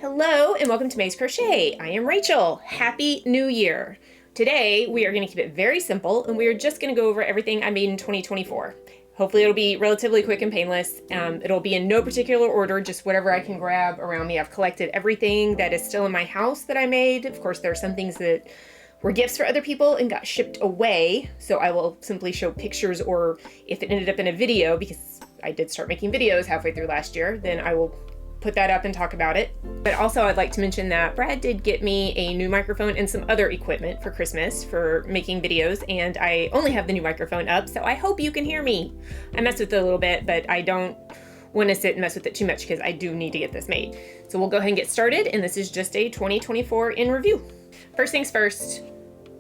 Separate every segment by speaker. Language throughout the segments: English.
Speaker 1: Hello and welcome to May's Crochet. I am Rachel. Happy New Year. Today we are going to keep it very simple and we are just going to go over everything I made in 2024. Hopefully it'll be relatively quick and painless. It'll be in no particular order, just whatever I can grab around me. I've collected everything that is still in my house that I made. Of course, there are some things that were gifts for other people and got shipped away. So I will simply show pictures, or if it ended up in a video, because I did start making videos halfway through last year, then I will put that up and talk about it. But also I'd like to mention that Brad did get me a new microphone and some other equipment for Christmas for making videos, and I only have the new microphone up, so I hope you can hear me. I messed with it a little bit, but I don't want to sit and mess with it too much because I do need to get this made. So we'll go ahead and get started, and this is just a 2024 in review. First things first,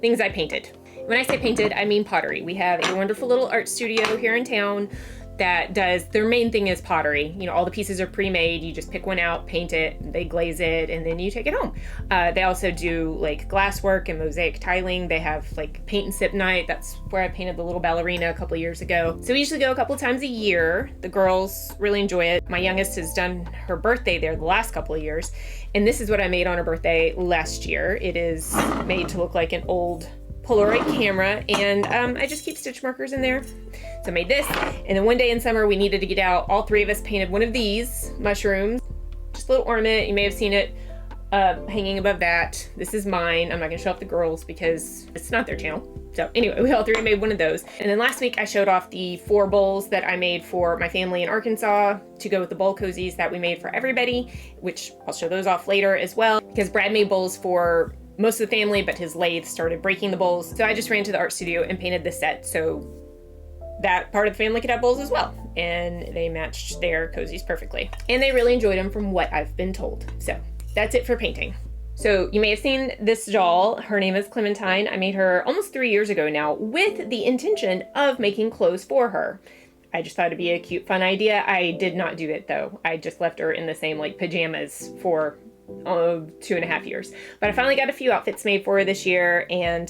Speaker 1: things I painted. When I say painted, I mean pottery. We have a wonderful little art studio here in town that does, their main thing is pottery. You know, all the pieces are pre-made. You just pick one out, paint it, they glaze it, and then you take it home. They also do like glass work and mosaic tiling. They have like paint and sip night. That's where I painted the little ballerina a couple years ago. So we usually go a couple times a year. The girls really enjoy it. My youngest has done her birthday there the last couple of years. And this is what I made on her birthday last year. It is made to look like an old Polaroid camera, and I just keep stitch markers in there. So I made this, and then one day in summer we needed to get out. All three of us painted one of these mushrooms, just a little ornament. You may have seen it hanging above that. This is mine. I'm not gonna show off the girls because it's not their channel. So anyway, we all three made one of those. And then last week I showed off the 4 bowls that I made for my family in Arkansas to go with the bowl cozies that we made for everybody, which I'll show those off later as well, because Brad made bowls for most of the family, but his lathe started breaking the bowls. So I just ran to the art studio and painted the set so that part of the family could have bowls as well. And they matched their cozies perfectly. And they really enjoyed them from what I've been told. So that's it for painting. So you may have seen this doll. Her name is Clementine. I made her almost 3 years ago now with the intention of making clothes for her. I just thought it'd be a cute, fun idea. I did not do it though. I just left her in the same like pajamas for 2.5 years. But I finally got a few outfits made for her this year, and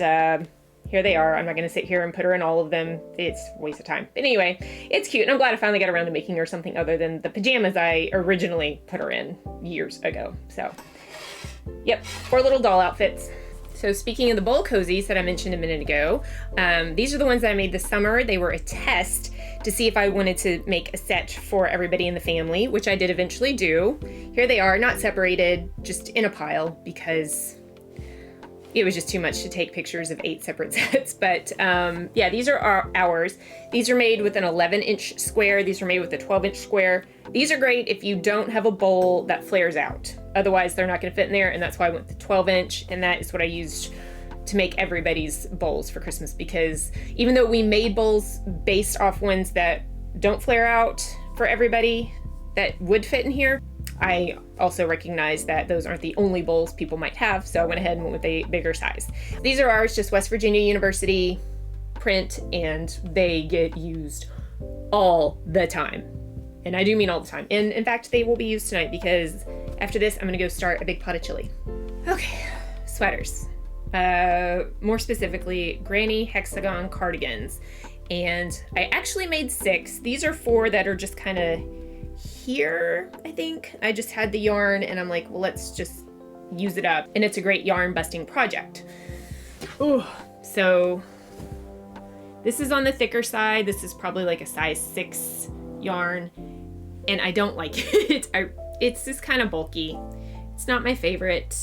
Speaker 1: here they are. I'm not going to sit here and put her in all of them. It's a waste of time. But anyway, it's cute, and I'm glad I finally got around to making her something other than the pajamas I originally put her in years ago. So, yep, 4 little doll outfits. So speaking of the bowl cozies that I mentioned a minute ago, these are the ones that I made this summer. They were a test to see if I wanted to make a set for everybody in the family, which I did eventually do. Here they are, not separated, just in a pile because it was just too much to take pictures of 8 separate sets. But yeah, these are ours. These are made with an 11-inch square. These are made with a 12-inch square. These are great if you don't have a bowl that flares out. Otherwise, they're not going to fit in there, and that's why I went with the 12-inch, and that is what I used to make everybody's bowls for Christmas, because even though we made bowls based off ones that don't flare out for everybody that would fit in here, I also recognize that those aren't the only bowls people might have, so I went ahead and went with a bigger size. These are ours, just West Virginia University print, and they get used all the time. And I do mean all the time. And in fact, they will be used tonight because after this, I'm gonna go start a big pot of chili. Okay, sweaters. More specifically, granny hexagon cardigans. And I actually made 6. These are 4 that are just kind of here, I think. I just had the yarn and I'm like, well, let's just use it up. And it's a great yarn busting project. Ooh, so this is on the thicker side. This is probably like a size 6 yarn, and I don't like it. It's just kind of bulky. It's not my favorite.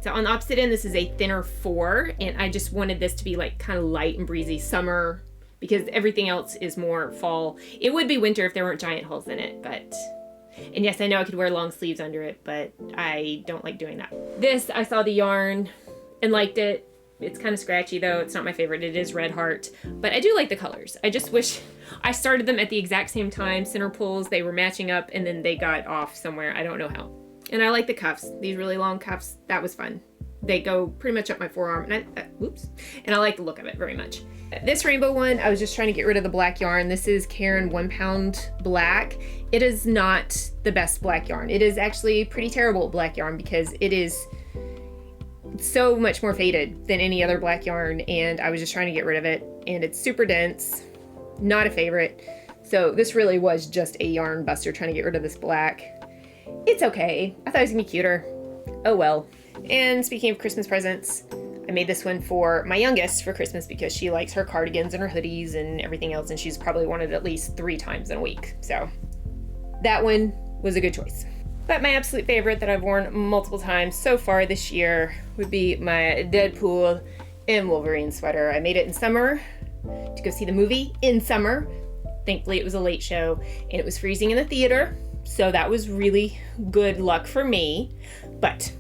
Speaker 1: So on the opposite end, this is a thinner 4, and I just wanted this to be like kind of light and breezy summer because everything else is more fall. It would be winter if there weren't giant holes in it, but, and yes, I know I could wear long sleeves under it, but I don't like doing that. This, I saw the yarn and liked it. It's kind of scratchy though. It's not my favorite. It is Red Heart, but I do like the colors. I just wish I started them at the exact same time. Center pulls, they were matching up, and then they got off somewhere. I don't know how. And I like the cuffs. These really long cuffs. That was fun. They go pretty much up my forearm, and and I like the look of it very much. This rainbow one, I was just trying to get rid of the black yarn. This is Caron 1 pound black. It is not the best black yarn. It is actually pretty terrible black yarn because it is so much more faded than any other black yarn, and I was just trying to get rid of it, and it's super dense, not a favorite. So this really was just a yarn buster trying to get rid of this black. It's okay. I thought it was gonna be cuter. Oh well. And speaking of Christmas presents, I made this one for my youngest for Christmas because she likes her cardigans and her hoodies and everything else, and she's probably worn it at least 3 times in a week. So that one was a good choice. But my absolute favorite that I've worn multiple times so far this year would be my Deadpool and Wolverine sweater. I made it in summer to go see the movie in summer. Thankfully it was a late show and it was freezing in the theater, so that was really good luck for me. But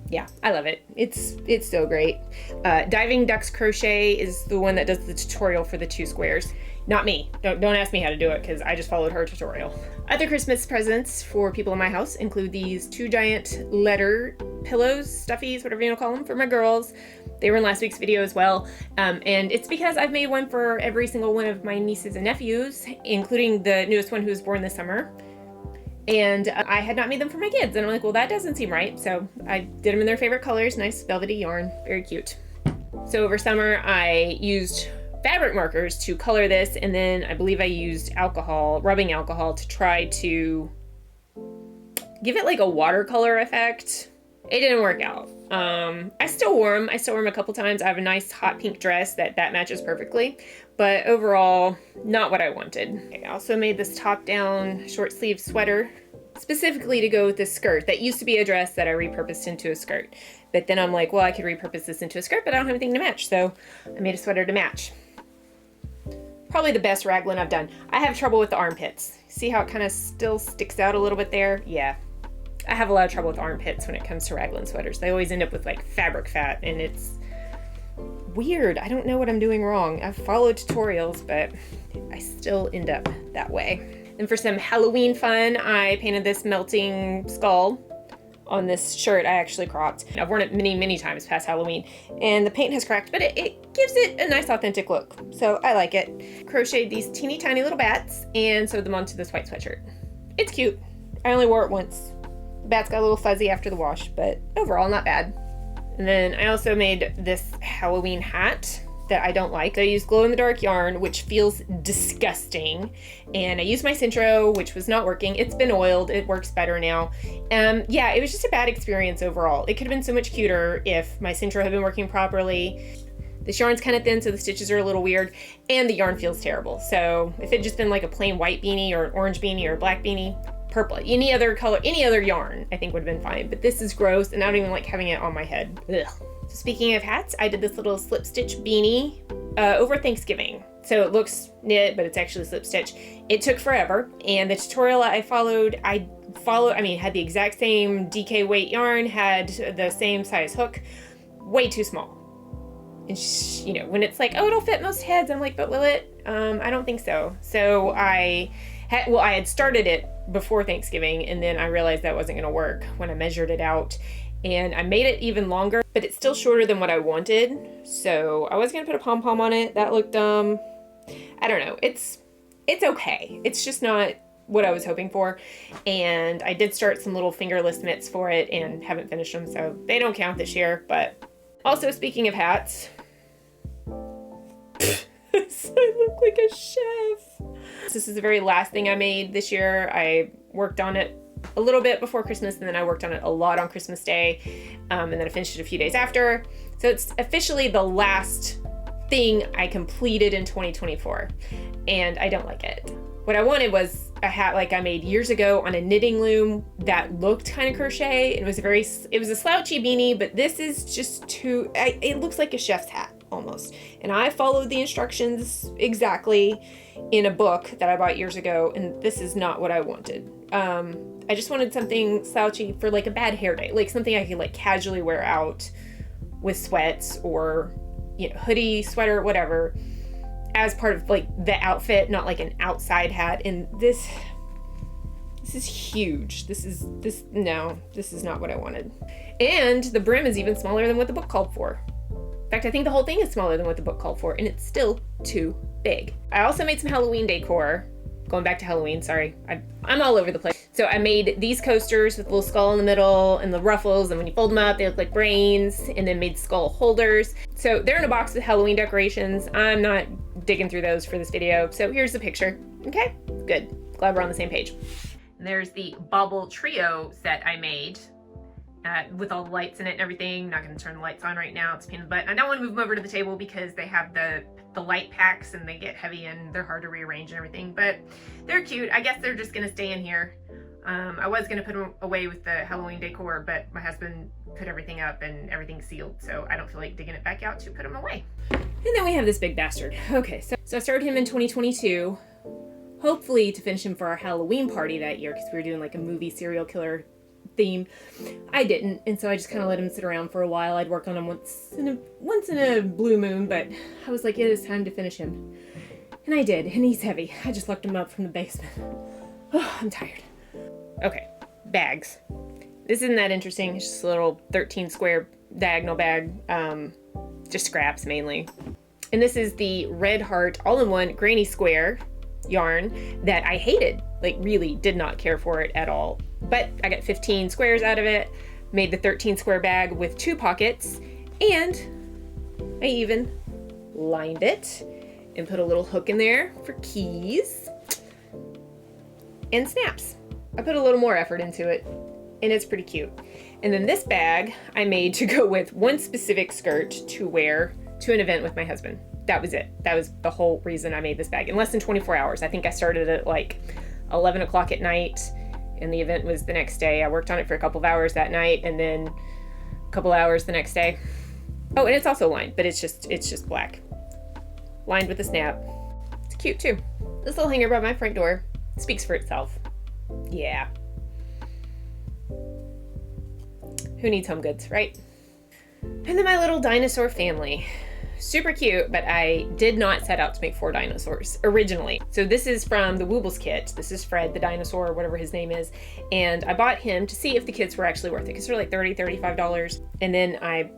Speaker 1: yeah, I love it. It's so great. Diving Ducks Crochet is the one that does the tutorial for the 2 squares. Not me. Don't ask me how to do it because I just followed her tutorial. Other Christmas presents for people in my house include these 2 giant letter pillows, stuffies, whatever you want to call them, for my girls. They were in last week's video as well. And it's because I've made one for every single one of my nieces and nephews, including the newest one who was born this summer. And I had not made them for my kids. And I'm like, well, that doesn't seem right. So I did them in their favorite colors, nice velvety yarn, very cute. So over summer, I used fabric markers to color this. And then I believe I used alcohol, rubbing alcohol, to try to give it like a watercolor effect. It didn't work out. I still wore them. I still wore them a couple times. I have a nice hot pink dress that matches perfectly, but overall, not what I wanted. I also made this top-down short sleeve sweater specifically to go with this skirt that used to be a dress that I repurposed into a skirt. But then I'm like, well, I could repurpose this into a skirt, but I don't have anything to match, so I made a sweater to match. Probably the best raglan I've done. I have trouble with the armpits. See how it kind of still sticks out a little bit there? Yeah. I have a lot of trouble with armpits when it comes to raglan sweaters. They always end up with like fabric fat, and it's weird. I don't know what I'm doing wrong. I've followed tutorials, but I still end up that way. And for some Halloween fun, I painted this melting skull on this shirt I actually cropped. I've worn it many times past Halloween, and the paint has cracked, but it gives it a nice authentic look, so I like it. Crocheted these teeny tiny little bats and sewed them onto this white sweatshirt. It's cute. I only wore it once. The bats got a little fuzzy after the wash, but overall not bad. And then I also made this Halloween hat that I don't like. I used glow-in-the-dark yarn, which feels disgusting. And I used my Centro, which was not working. It's been oiled. It works better now. Yeah, it was just a bad experience overall. It could have been so much cuter if my Centro had been working properly. This yarn's kind of thin, so the stitches are a little weird, and the yarn feels terrible. So if it had just been like a plain white beanie or an orange beanie or a black beanie, purple, any other color, any other yarn, I think would have been fine. But this is gross, and I don't even like having it on my head. Ugh. So speaking of hats, I did this little slip stitch beanie over Thanksgiving. So it looks knit, but it's actually slip stitch. It took forever, and the tutorial I had the exact same DK weight yarn, had the same size hook, way too small. And you know, when it's like, oh, it'll fit most heads, I'm like, but will it? I don't think so. So I had started it before Thanksgiving, and then I realized that wasn't gonna work when I measured it out, and I made it even longer, but it's still shorter than what I wanted. So I was gonna put a pom-pom on it. That looked I don't know. It's okay. It's just not what I was hoping for. And I did start some little fingerless mitts for it and haven't finished them, so they don't count this year. But also, speaking of hats, I look like a chef. This is the very last thing I made this year. I worked on it a little bit before Christmas, and then I worked on it a lot on Christmas Day, and then I finished it a few days after. So it's officially the last thing I completed in 2024, and I don't like it. What I wanted was a hat like I made years ago on a knitting loom that looked kind of crochet. It was a slouchy beanie, but this is just it looks like a chef's hat almost. And I followed the instructions exactly in a book that I bought years ago, and this is not what I wanted. I just wanted something slouchy for like a bad hair day, like something I could like casually wear out with sweats or, you know, hoodie, sweater, whatever, as part of like the outfit, not like an outside hat. And this is huge. This is not what I wanted. And the brim is even smaller than what the book called for. In fact, I think the whole thing is smaller than what the book called for, and it's still too big. I also made some Halloween decor. Going back to Halloween, sorry. I'm all over the place. So I made these coasters with a little skull in the middle and the ruffles, and when you fold them up, they look like brains, and then made skull holders. So they're in a box with Halloween decorations. I'm not digging through those for this video, so here's the picture. Okay, good. Glad we're on the same page. And there's the Bauble Trio set I made with all the lights in it and everything. Not going to turn the lights on right now. It's a pain in the butt. I don't want to move them over to the table because they have the light packs and they get heavy and they're hard to rearrange and everything. But they're cute. I guess they're just going to stay in here. I was going to put them away with the Halloween decor, but my husband put everything up and everything's sealed, so I don't feel like digging it back out to put them away. And then we have this big bastard. Okay, so I started him in 2022, hopefully to finish him for our Halloween party that year, because we were doing like a movie serial killer theme. I didn't, and so I just kind of let him sit around for a while. I'd work on him once in a blue moon, but I was like, it is time to finish him. And I did, and he's heavy. I just looked him up from the basement. Oh, I'm tired. Okay, bags. This isn't that interesting. It's just a little 13 square diagonal bag, just scraps mainly. And this is the Red Heart all-in-one granny square yarn that I hated, like really did not care for it at all. But I got 15 squares out of it, made the 13 square bag with 2 pockets, and I even lined it and put a little hook in there for keys and snaps. I put a little more effort into it, and it's pretty cute. And then this bag I made to go with one specific skirt to wear to an event with my husband. That was it. That was the whole reason I made this bag in less than 24 hours. I think I started at like 11 o'clock at night, and the event was the next day. I worked on it for a couple of hours that night, and then a couple hours the next day. Oh, and it's also lined, but it's just black. Lined with a snap. It's cute too. This little hanger by my front door speaks for itself. Yeah. Who needs home goods, right? And then my little dinosaur family. Super cute, but I did not set out to make 4 dinosaurs originally. So this is from the Woobles kit. This is Fred, the dinosaur, whatever his name is. And I bought him to see if the kits were actually worth it, because they're like $30, $35. And then I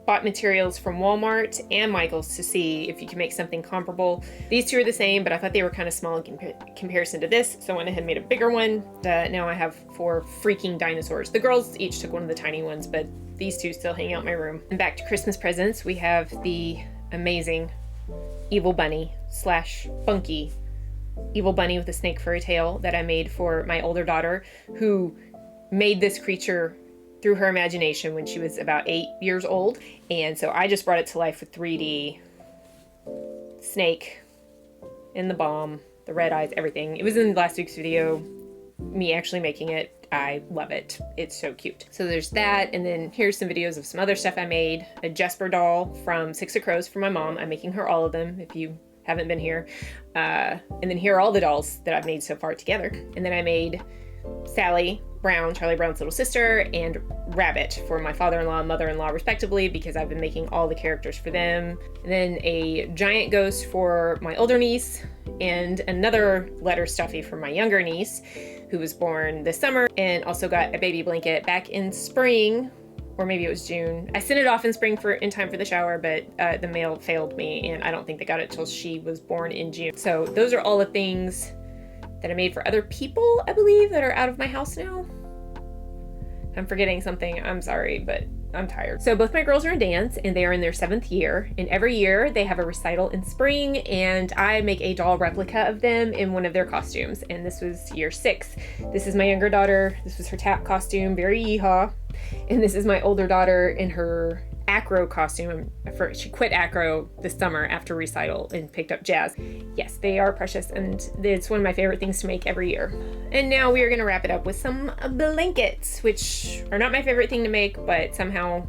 Speaker 1: bought materials from Walmart and Michael's to see if you can make something comparable. These two are the same, but I thought they were kind of small in comparison to this, so I went ahead and made a bigger one. Now I have 4 freaking dinosaurs. The girls each took one of the tiny ones, but these two still hang out in my room. And back to Christmas presents, we have the amazing evil bunny / funky evil bunny with a snake furry tail that I made for my older daughter, who made this creature through her imagination when she was about 8 years old. And so I just brought it to life with 3D snake and the bomb, the red eyes, everything. It was in last week's video, me actually making it. I love it. It's so cute. So there's that. And then here's some videos of some other stuff I made. A Jesper doll from 6 of Crows for my mom. I'm making her all of them if you haven't been here. And then here are all the dolls that I've made so far together. And then I made Sally Brown, Charlie Brown's little sister, and Rabbit for my father-in-law and mother-in-law respectively, because I've been making all the characters for them. And then a giant ghost for my older niece, and another letter stuffy for my younger niece, who was born this summer, and also got a baby blanket back in spring, or maybe it was June. I sent it off in spring in time for the shower, but the mail failed me, and I don't think they got it till she was born in June. So those are all the things that I made for other people, I believe, that are out of my house now. I'm forgetting something, I'm sorry, but I'm tired. So both my girls are in dance, and they are in their 7th year, and every year they have a recital in spring, and I make a doll replica of them in one of their costumes, and this was year 6. This is my younger daughter. This was her tap costume, very yeehaw, and this is my older daughter in her acro costume. She quit acro this summer after recital and picked up jazz. Yes, they are precious, and it's one of my favorite things to make every year. And now we are going to wrap it up with some blankets, which are not my favorite thing to make, but somehow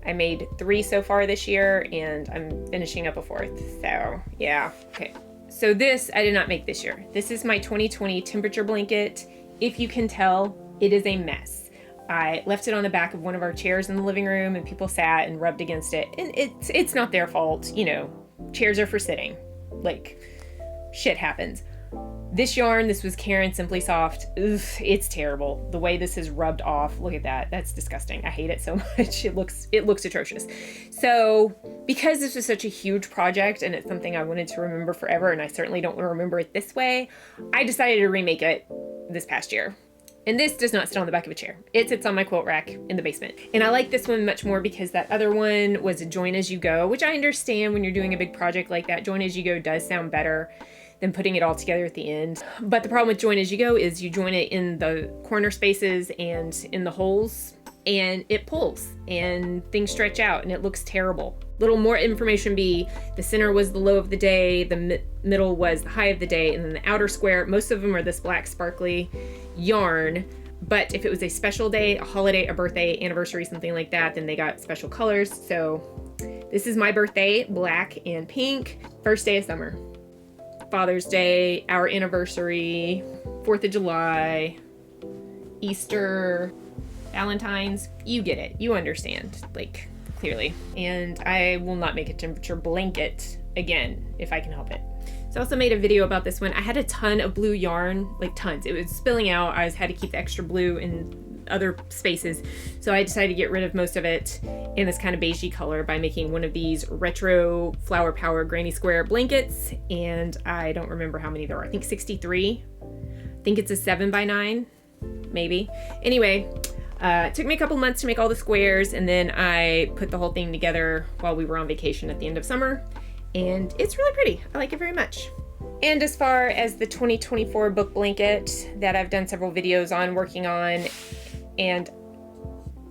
Speaker 1: I made 3 so far this year, and I'm finishing up a 4th. So yeah, okay. So this I did not make this year. This is my 2020 temperature blanket. If you can tell, it is a mess. I left it on the back of one of our chairs in the living room, and people sat and rubbed against it. And it's not their fault, you know. Chairs are for sitting. Like, shit happens. This yarn, this was Karen Simply Soft. Ugh, it's terrible. The way this is rubbed off, look at that. That's disgusting. I hate it so much. It looks atrocious. So, because this was such a huge project and it's something I wanted to remember forever, and I certainly don't want to remember it this way, I decided to remake it this past year. And this does not sit on the back of a chair. It sits on my quilt rack in the basement. And I like this one much more because that other one was a join as you go, which I understand when you're doing a big project like that. Join as you go does sound better than putting it all together at the end. But the problem with join as you go is you join it in the corner spaces and in the holes, and it pulls and things stretch out and it looks terrible. Little more information be the center was the low of the day, the middle was the high of the day, and then the outer square, most of them are this black sparkly yarn. But if it was a special day, a holiday, a birthday, anniversary, something like that, then they got special colors. So this is my birthday, black and pink. First day of summer. Father's Day, our anniversary, 4th of July, Easter, Valentine's. You get it. You understand, like, clearly. And I will not make a temperature blanket again if I can help it. So I also made a video about this one. I had a ton of blue yarn, like tons. It was spilling out. I had to keep the extra blue in other spaces. So I decided to get rid of most of it in this kind of beigey color by making one of these retro Flower Power granny square blankets. And I don't remember how many there are. I think 63. I think it's a 7x9, maybe. Anyway, it took me a couple months to make all the squares, and then I put the whole thing together while we were on vacation at the end of summer. And it's really pretty. I like it very much. And as far as the 2024 book blanket that I've done several videos on, working on, and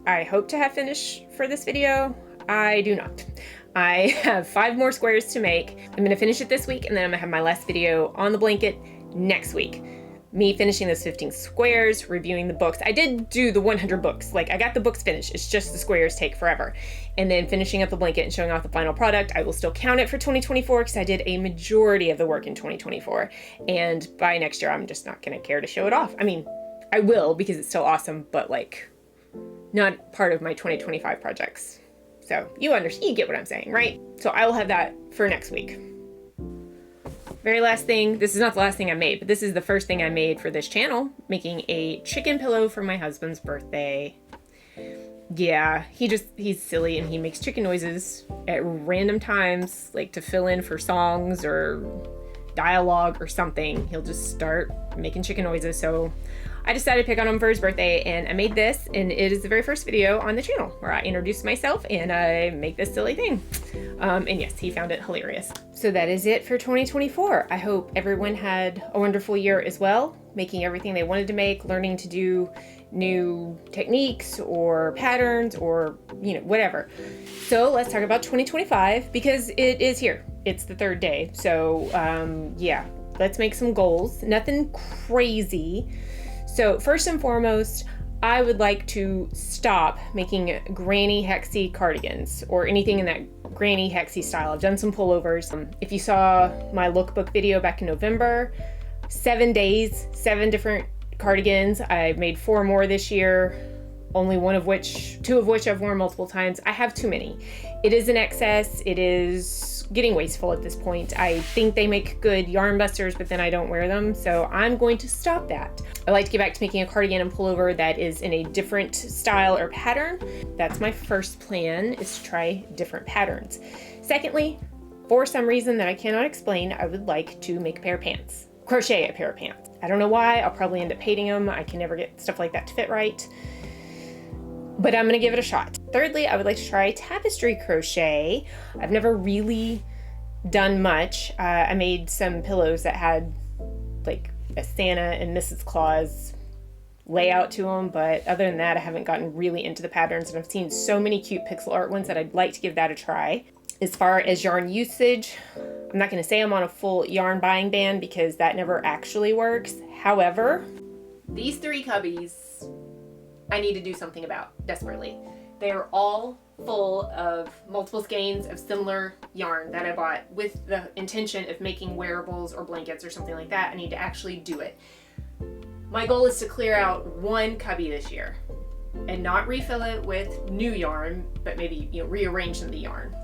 Speaker 1: I hope to have finished for this video, I do not. I have 5 more squares to make. I'm gonna finish it this week, and then I'm gonna have my last video on the blanket next week. Me finishing those 15 squares, reviewing the books. I did do the 100 books. Like, I got the books finished. It's just the squares take forever. And then finishing up the blanket and showing off the final product. I will still count it for 2024 because I did a majority of the work in 2024. And by next year, I'm just not gonna care to show it off. I mean, I will because it's still awesome, but like, not part of my 2025 projects. So you understand, you get what I'm saying, right? So I will have that for next week. Very last thing, this is not the last thing I made, but this is the first thing I made for this channel, making a chicken pillow for my husband's birthday. Yeah, he's silly and he makes chicken noises at random times, like to fill in for songs or dialogue or something. He'll just start making chicken noises. So I decided to pick on him for his birthday, and I made this, and it is the very first video on the channel where I introduce myself and I make this silly thing. And yes, he found it hilarious. So that is it for 2024. I hope everyone had a wonderful year as well, making everything they wanted to make, learning to do new techniques or patterns or, whatever. So let's talk about 2025 because it is here. It's the 3rd day. So yeah, let's make some goals. Nothing crazy. So first and foremost, I would like to stop making granny hexy cardigans or anything in that granny hexy style. I've done some pullovers. If you saw my lookbook video back in November, 7 days, 7 different cardigans. I've made 4 more this year, only 2 of which I've worn multiple times. I have too many. It is an excess. It is getting wasteful at this point. I think they make good yarn busters, but then I don't wear them. So I'm going to stop that. I like to get back to making a cardigan and pullover that is in a different style or pattern. That's my first plan, is to try different patterns. Secondly, for some reason that I cannot explain, I would like to make a pair of pants. Crochet a pair of pants. I don't know why. I'll probably end up hating them. I can never get stuff like that to fit right. But I'm gonna give it a shot. Thirdly, I would like to try tapestry crochet. I've never really done much. I made some pillows that had like a Santa and Mrs. Claus layout to them, but other than that, I haven't gotten really into the patterns, and I've seen so many cute pixel art ones that I'd like to give that a try. As far as yarn usage, I'm not gonna say I'm on a full yarn buying ban because that never actually works. However, these 3 cubbies I need to do something about desperately. They are all full of multiple skeins of similar yarn that I bought with the intention of making wearables or blankets or something like that. I need to actually do it. My goal is to clear out 1 cubby this year and not refill it with new yarn, but maybe rearrange some of the yarn.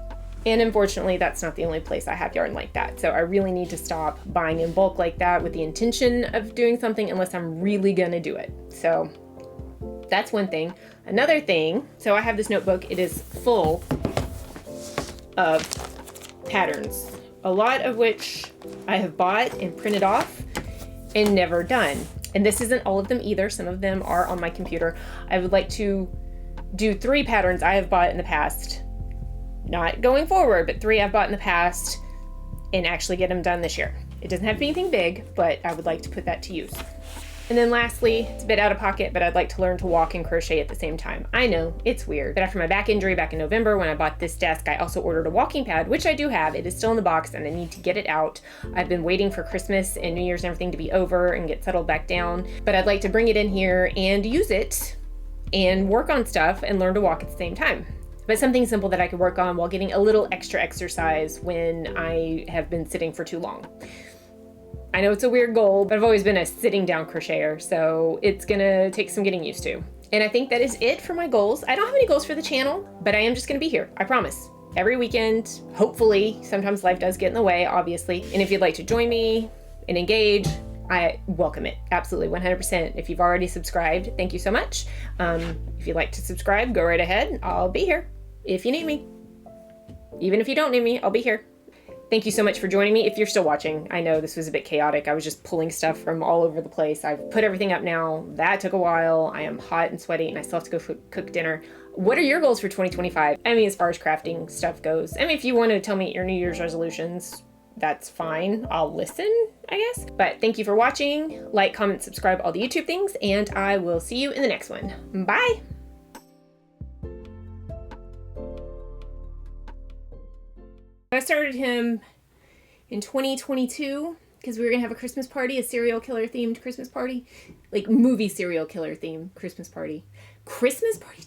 Speaker 1: And unfortunately, that's not the only place I have yarn like that. So I really need to stop buying in bulk like that with the intention of doing something unless I'm really gonna do it. So that's one thing. Another thing, so I have this notebook. It is full of patterns, a lot of which I have bought and printed off and never done. And this isn't all of them either. Some of them are on my computer. I would like to do 3 patterns I have bought in the past, not going forward, but 3 I've bought in the past, and actually get them done this year. It doesn't have to be anything big, but I would like to put that to use. And then lastly, it's a bit out of pocket, but I'd like to learn to walk and crochet at the same time. I know, it's weird, but after my back injury back in November when I bought this desk, I also ordered a walking pad, which I do have. It is still in the box and I need to get it out. I've been waiting for Christmas and New Year's and everything to be over and get settled back down, but I'd like to bring it in here and use it and work on stuff and learn to walk at the same time. But something simple that I could work on while getting a little extra exercise when I have been sitting for too long. I know it's a weird goal, but I've always been a sitting down crocheter, so it's gonna take some getting used to. And I think that is it for my goals. I don't have any goals for the channel, but I am just gonna be here, I promise. Every weekend, hopefully. Sometimes life does get in the way, obviously. And if you'd like to join me and engage, I welcome it, absolutely, 100%. If you've already subscribed, thank you so much. If you'd like to subscribe, go right ahead. I'll be here if you need me. Even if you don't need me, I'll be here. Thank you so much for joining me. If you're still watching, I know this was a bit chaotic. I was just pulling stuff from all over the place. I've put everything up now. That took a while. I am hot and sweaty and I still have to go cook dinner. What are your goals for 2025? I mean, as far as crafting stuff goes. I mean, if you want to tell me your New Year's resolutions, that's fine. I'll listen, I guess. But thank you for watching. Like, comment, subscribe, all the YouTube things, and I will see you in the next one. Bye. I started him in 2022 because we were gonna have a Christmas party, a serial killer themed Christmas party, like movie serial killer themed Christmas party. Christmas party?